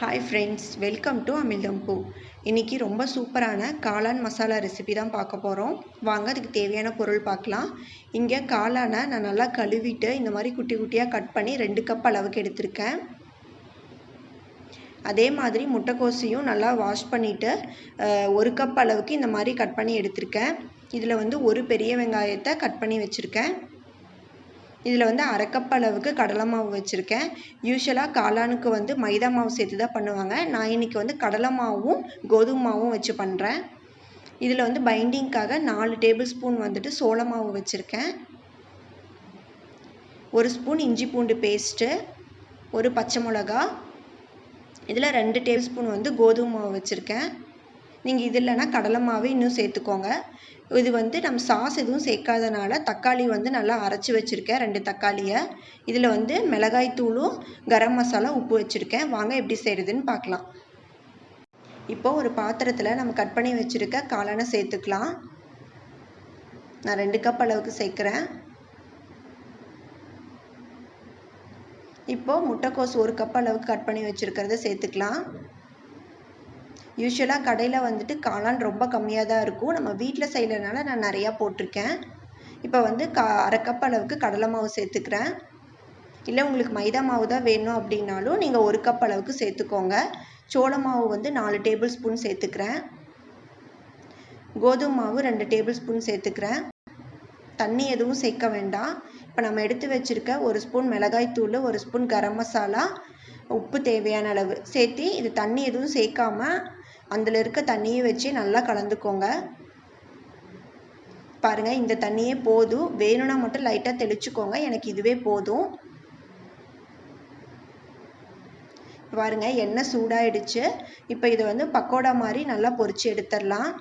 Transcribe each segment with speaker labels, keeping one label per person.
Speaker 1: Hi friends, welcome to Amizhthampoo. இன்றைக்கி ரொம்ப சூப்பரான காளான் மசாலா ரெசிபி தான் பார்க்க போகிறோம். வாங்க அதுக்கு தேவையான பொருள் பார்க்கலாம். இங்கே காளானை நான் நல்லா கழுவிட்டு இந்த மாதிரி குட்டி குட்டியாக கட் பண்ணி 2 கப் அளவுக்கு எடுத்திருக்கேன். அதே மாதிரி முட்டைக்கோசையும் நல்லா வாஷ் பண்ணிவிட்டு 1 கப் அளவுக்கு இந்த மாதிரி கட் பண்ணி எடுத்திருக்கேன். இதில் வந்து ஒரு பெரிய வெங்காயத்தை கட் பண்ணி வச்சுருக்கேன். இதில் வந்து 1/2 கப் அளவுக்கு கடலை மாவு வச்சுருக்கேன். யூஸ்வலாக காளானுக்கு வந்து மைதா மாவு சேர்த்து தான் பண்ணுவாங்க. நான் இன்றைக்கி வந்து கடலை மாவும் கோதுமை மாவும் வச்சு பண்ணுறேன். இதில் வந்து பைண்டிங்க்காக 4 டேபிள் ஸ்பூன் வந்துட்டு சோள மாவு வச்சுருக்கேன். 1 ஸ்பூன் இஞ்சி பூண்டு பேஸ்ட்டு, ஒரு பச்சை மிளகா, இதில் 2 டேபிள் ஸ்பூன் வந்து கோதுமை மாவு வச்சுருக்கேன். நீங்கள் இது இல்லைனா கடலை மாவு இன்னும் சேர்த்துக்கோங்க. இது வந்து நம்ம சாஸ் எதுவும் சேர்க்காதனால தக்காளி வந்து நல்லா அரைச்சி வச்சுருக்கேன், 2 தக்காளியை. இதில் வந்து மிளகாய் தூளும் கரம் மசாலா உப்பு வச்சுருக்கேன். வாங்க எப்படி செய்கிறதுன்னு பார்க்கலாம். இப்போ ஒரு பாத்திரத்தில் நம்ம கட் பண்ணி வச்சுருக்க காளானை சேர்த்துக்கலாம். நான் 2 கப் அளவுக்கு சேர்க்குறேன். இப்போது முட்டைக்கோஸ் 1 கப் அளவுக்கு கட் பண்ணி வச்சுருக்கிறத சேர்த்துக்கலாம். யூஸ்வலாக கடையில் வந்துட்டு காளான் ரொம்ப கம்மியாக தான் இருக்கும். நம்ம வீட்டில் செய்யறதுனால நான் நிறையா போட்டிருக்கேன். இப்போ வந்து 1/2 கப் அளவுக்கு கடலை மாவு சேர்த்துக்கிறேன். இல்லை உங்களுக்கு மைதா மாவு தான் வேணும் அப்படின்னாலும் நீங்கள் 1 கப் அளவுக்கு சேர்த்துக்கோங்க. சோள மாவு வந்து 4 டேபிள் ஸ்பூன் சேர்த்துக்கிறேன். கோதுமை மாவு 2 டேபிள் ஸ்பூன் சேர்த்துக்கிறேன். தண்ணி எதுவும் சேர்க்க வேண்டாம். இப்போ நம்ம எடுத்து வச்சுருக்க 1 ஸ்பூன் மிளகாய் தூள், 1 ஸ்பூன் கரம் மசாலா, உப்பு தேவையான அளவு சேர்த்து இது தண்ணி எதுவும் சேர்க்காமல் அதில் இருக்க தண்ணியை வச்சு நல்லா கலந்துக்கோங்க. பாருங்கள், இந்த தண்ணியே போதும். வேணும்னா மட்டும் லைட்டாக தெளிச்சுக்கோங்க. எனக்கு இதுவே போதும். பாருங்கள், எண்ணெய் சூடாயிடுச்சு. இப்போ இதை வந்து பக்கோடா மாதிரி நல்லா பொரிச்சு எடுத்துடலாம்.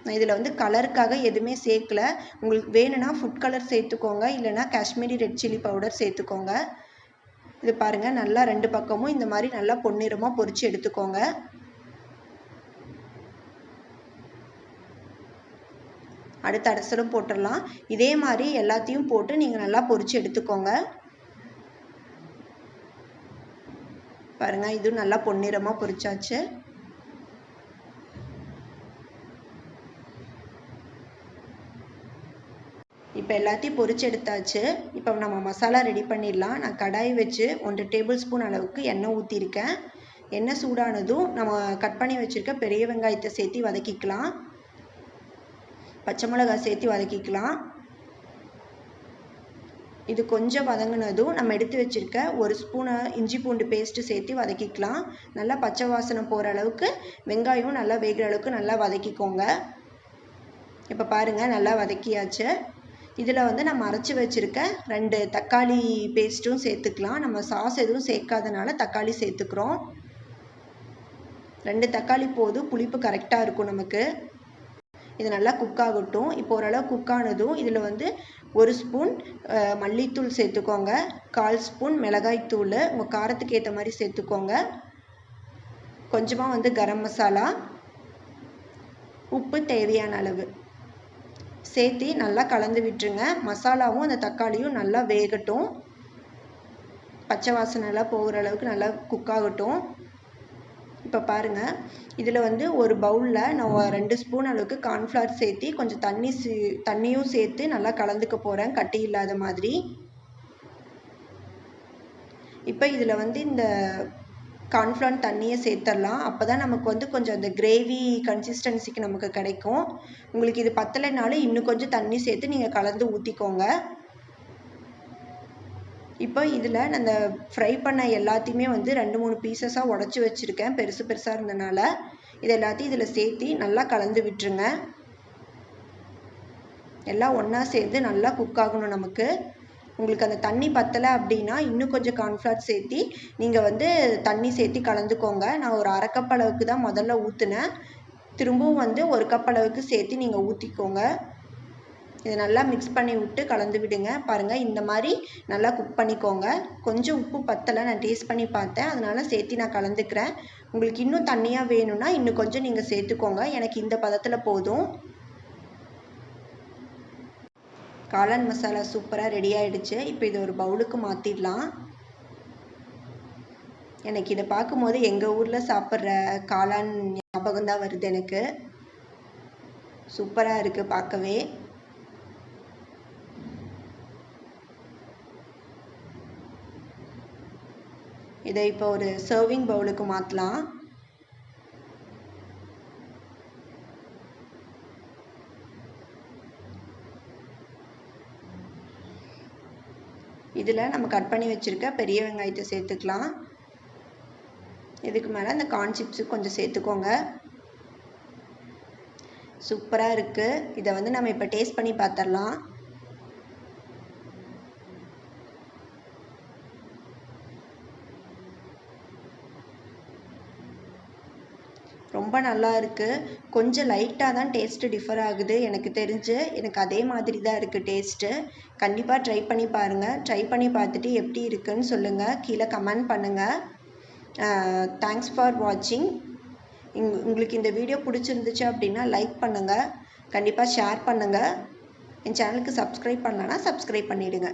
Speaker 1: நான் இதில் வந்து கலருக்காக எதுவுமே சேர்க்கல. உங்களுக்கு வேணும்னா ஃபுட் கலர் சேர்த்துக்கோங்க, இல்லைனா காஷ்மீரி ரெட் சில்லி பவுடர் சேர்த்துக்கோங்க. இது பாருங்கள், நல்லா 2 பக்கமும் இந்த மாதிரி நல்லா பொன்னிறமாக பொரிச்சு எடுத்துக்கோங்க. அடுத்த அடசலும் போட்டுடலாம். இதே மாதிரி எல்லாத்தையும் போட்டு நீங்கள் நல்லா பொரிச்சு எடுத்துக்கோங்க. பாருங்கள், இதுவும் நல்லா பொன்னிறமாக பொரிச்சாச்சு. இப்போ எல்லாத்தையும் பொரிச்சு எடுத்தாச்சு. இப்போ நம்ம மசாலா ரெடி பண்ணிடலாம். நான் கடாய் வச்சு 1 டேபிள் ஸ்பூன் அளவுக்கு எண்ணெய் ஊற்றிருக்கேன். எண்ணெய் சூடானதும் நம்ம கட் பண்ணி வச்சுருக்க பெரிய வெங்காயத்தை சேர்த்து வதக்கிக்கலாம். பச்சை மிளகாய் சேர்த்து வதக்கிக்கலாம். இது கொஞ்சம் வதங்கினதும் நம்ம எடுத்து வச்சுருக்க 1 ஸ்பூன் இஞ்சி பூண்டு பேஸ்ட்டு சேர்த்து வதக்கிக்கலாம். நல்லா பச்சை வாசனை போகிற அளவுக்கு வெங்காயம் நல்லா வேகிற அளவுக்கு நல்லா வதக்கிக்கோங்க. இப்போ பாருங்கள், நல்லா வதக்கியாச்சு. இதில் வந்து நம்ம அரைச்சி வச்சுருக்க 2 தக்காளி பேஸ்ட்டும் சேர்த்துக்கலாம். நம்ம சாஸ் எதுவும் சேர்க்காதனால தக்காளி சேர்த்துக்கிறோம். 2 தக்காளி போதும், புளிப்பு கரெக்டாக இருக்கும் நமக்கு. இது நல்லா குக் ஆகட்டும். இப்போ ஓரளவு குக் ஆனதும் இதில் வந்து 1 ஸ்பூன் மல்லித்தூள் சேர்த்துக்கோங்க. 1/4 ஸ்பூன் மிளகாய்த்தூள் உங்கள் காரத்துக்கு ஏற்ற மாதிரி சேர்த்துக்கோங்க. கொஞ்சமாக வந்து கரம் மசாலா, உப்பு தேவையான அளவு சேர்த்து நல்லா கலந்து விட்டுருங்க. மசாலாவும் அந்த தக்காளியும் நல்லா வேகட்டும். பச்சை வாசனைலாம் போகிற அளவுக்கு நல்லா குக் ஆகட்டும். இப்போ பாருங்கள், இதில் வந்து ஒரு பவுலில் நான் 2 ஸ்பூன் அளவுக்கு கார்ன்ஃப்ளவர் சேர்த்து கொஞ்சம் தண்ணியும் சேர்த்து நல்லா கலந்துக்க போகிறேன், கட்டி இல்லாத மாதிரி. இப்போ இதில் வந்து இந்த கார்ன்ஃப்ளவர் தண்ணியை சேர்த்துடலாம். அப்போ தான் நமக்கு வந்து கொஞ்சம் அந்த கிரேவி கன்சிஸ்டன்சிக்கு நமக்கு கிடைக்கும். உங்களுக்கு இது பத்தலைனாலும் இன்னும் கொஞ்சம் தண்ணி சேர்த்து நீங்கள் கலந்து ஊற்றிக்கோங்க. இப்போ இதில் நான் அந்த ஃப்ரை பண்ண எல்லாத்தையுமே வந்து 2-3 பீசஸாக உடச்சி வச்சுருக்கேன், பெருசு பெருசாக இருந்தனால. இது எல்லாத்தையும் இதில் சேர்த்து நல்லா கலந்து விட்டுருங்க. எல்லாம் ஒன்றா சேர்ந்து நல்லா குக் ஆகணும் நமக்கு. உங்களுக்கு அந்த தண்ணி பத்தலை அப்படின்னா இன்னும் கொஞ்சம் கார்ன்ஃப்ளவர் சேர்த்து நீங்கள் வந்து தண்ணி சேர்த்து கலந்துக்கோங்க. நான் ஒரு 1/2 கப் அளவுக்கு தான் முதல்ல ஊற்றுனேன். திரும்பவும் வந்து 1 கப் அளவுக்கு சேர்த்து நீங்கள் ஊற்றிக்கோங்க. இதை நல்லா மிக்ஸ் பண்ணி விட்டு கலந்து விடுங்க. பாருங்கள், இந்த மாதிரி நல்லா குக் பண்ணிக்கோங்க. கொஞ்சம் உப்பு பத்தலை, நான் டேஸ்ட் பண்ணி பார்த்தேன், அதனால் சேர்த்து நான் கலந்துக்கிறேன். உங்களுக்கு இன்னும் தண்ணியாக வேணும்னா இன்னும் கொஞ்சம் நீங்கள் சேர்த்துக்கோங்க. எனக்கு இந்த பதத்தில் போதும். காளான் மசாலா சூப்பராக ரெடி ஆகிடுச்சு. இப்போ இதை ஒரு பவுலுக்கு மாற்றிடலாம். எனக்கு இதை பார்க்கும்போது எங்கள் ஊரில் சாப்பிட்ற காளான் ஞாபகம் தான் வருது எனக்கு. சூப்பராக இருக்குது பார்க்கவே. இதை இப்போ ஒரு சர்விங் பவுலுக்கு மாற்றலாம். இதில் நம்ம கட் பண்ணி வச்சுருக்க பெரிய வெங்காயத்தை சேர்த்துக்கலாம். இதுக்கு மேலே இந்த கார்ன் சிப்ஸு கொஞ்சம் சேர்த்துக்கோங்க. சூப்பராக இருக்குது. இதை வந்து நம்ம இப்போ டேஸ்ட் பண்ணி பார்த்துடலாம். ரொம்ப நல்லா இருக்குது. கொஞ்சம் லைட்டாக தான் டேஸ்ட்டு டிஃபர் ஆகுது எனக்கு தெரிஞ்சு. எனக்கு அதே மாதிரி தான் இருக்குது டேஸ்ட்டு. கண்டிப்பாக ட்ரை பண்ணி பாருங்கள். ட்ரை பண்ணி பார்த்துட்டு எப்படி இருக்குன்னு சொல்லுங்கள், கீழே கமெண்ட் பண்ணுங்கள். தேங்க்ஸ் ஃபார் வாட்சிங். உங்களுக்கு இந்த வீடியோ பிடிச்சிருந்துச்சு அப்படின்னா லைக் பண்ணுங்கள், கண்டிப்பாக ஷேர் பண்ணுங்கள். என் சேனலுக்கு சப்ஸ்கிரைப் பண்ணலன்னா சப்ஸ்கிரைப் பண்ணிவிடுங்க.